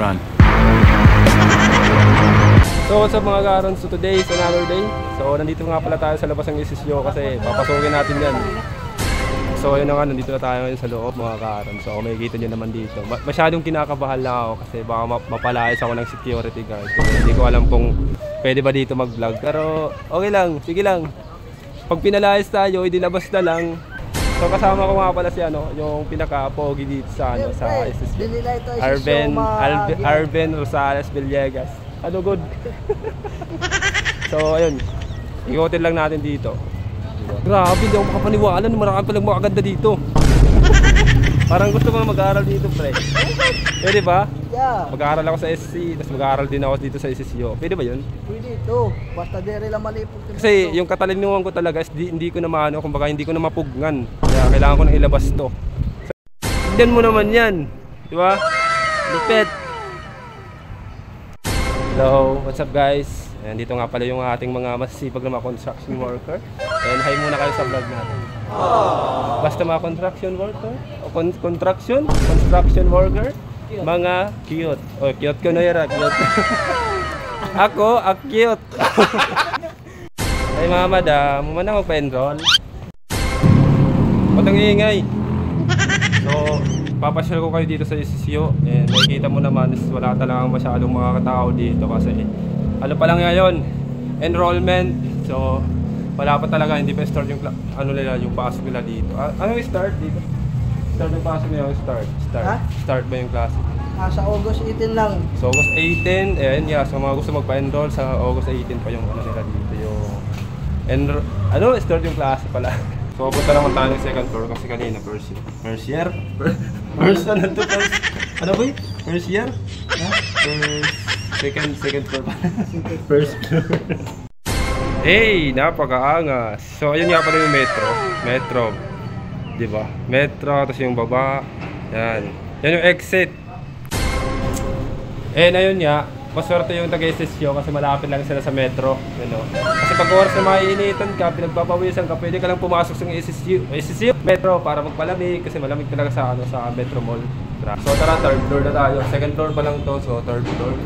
Run. So what's up mga karon? So today is another day. So nandito nga pala tayo sa labas ng SSU kasi papasukin natin yan. So ayun na nga, nandito na tayo ngayon sa loob mga karon. So kung makikita nyo naman dito, masyadong kinakabahan lang ako kasi baka mapalayas ako ng security guard. So, hindi ko alam kung pwede ba dito mag-vlog, pero okay lang, sige lang. Pag pinalayas tayo, idilabas na lang. So kasama ko nga pala si yung pinaka-pogi dito sa sa SSU. Arben Rosales Villegas. Ano good? So ayun, ikotin lang natin dito. Grabe, hindi ako makapaniwala na marami palang makaganda dito. Parang gusto ko mag-aaral dito, pre. Pwede ba? Yeah. Mag-aaral ako sa SC, tapos mag-aaral din ako dito sa SSU. Pwede ba yun? Pwede ito. Basta dere lang malipog. Kasi yung katalinuhan ko talaga is hindi ko na maano, kumbaga hindi ko na mapugnan. Kaya kailangan ko na ilabas to. So, tignan mo naman yan. Di ba? Lupet. Hello, what's up guys? And dito nga pala yung ating mga masisipag na mga construction worker. And hi muna kayo sa vlog natin. Basta mga construction worker o construction worker, mga cute. Oh, cute ko na yara, cute. Ako, cute. Ay mga madam, muna magpa-enroll. Ba't ang iingay? So, papasyal ko kayo dito sa SSU and makikita mo naman is wala talagang masyadong mga katao dito kasi ano pa lang ngayon, enrollment. So wala pa talaga, hindi pa start yung yung pasok nila dito. Ano yung start dito? Start yung pasok nila, start ba yung klase? Sa August 18 lang. So August 18, and yeah, so mga gusto magpa-enroll sa August 18 pa yung nila dito, yung start yung klase pala. So punta naman tayo ng second floor kasi kanina first year? First ano to? Ano ba yun? First year? Second floor pa. First floor. Hey, napakaangas. So ayun nga pala yung metro. Diba? Metro, tapos yung baba. Yan yung exit. And ayun nga, maswerte yung taga-SSU kasi malapit lang sila sa metro, Kasi pag oras na maiinitan ka, pinagpapawisan ka, pwede ka lang pumasok sa SSU metro para magpalamig kasi malamig talaga sa Metro Mall. So tara, third floor na tayo. Second floor pa lang to, so third floor.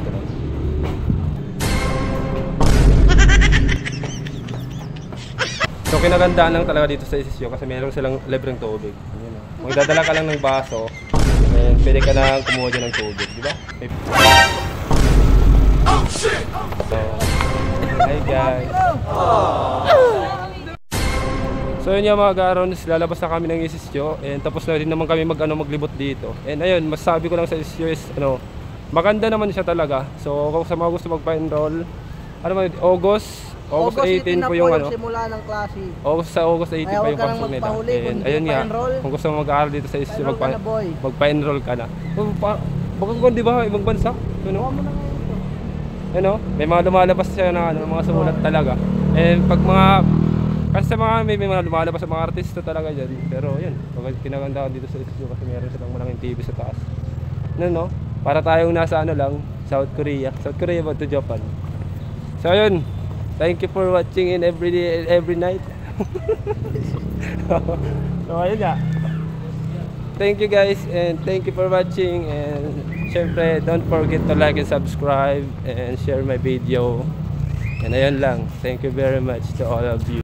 So kinagandaan lang talaga dito sa SSU kasi meron silang libreng tubig. Magdadala ka lang ng baso and pwede ka na kumuha dyan ng tubig, di ba? So, hi guys. So yun yung mga garons, lalabas na kami ng SSU and tapos na rin naman kami maglibot dito. And ayun, masasabi ko lang sa SSU is maganda naman siya talaga. So kung sa mga gusto magpa-enroll, August 18 po yung simula ng klase. August 18 pa yung pasok nila. And ayun nga, kung gusto mo mag-aaral dito sa SSU, magpa-enroll ka na. Baka kung di ba, ibang bansa? May mga lumalabas siya na mga sumulat talaga. And pag kasi sa may mga lumalabas sa mga artista talaga dyan. Pero yun, pinagandaan dito sa SSU kasi meron silang malaking TV sa taas. Para tayong nasa South Korea ba to Japan. So yun, thank you for watching in every day and every night. So ayun nga. Thank you guys and thank you for watching, and syempre don't forget to like and subscribe and share my video. And ayun lang, thank you very much to all of you.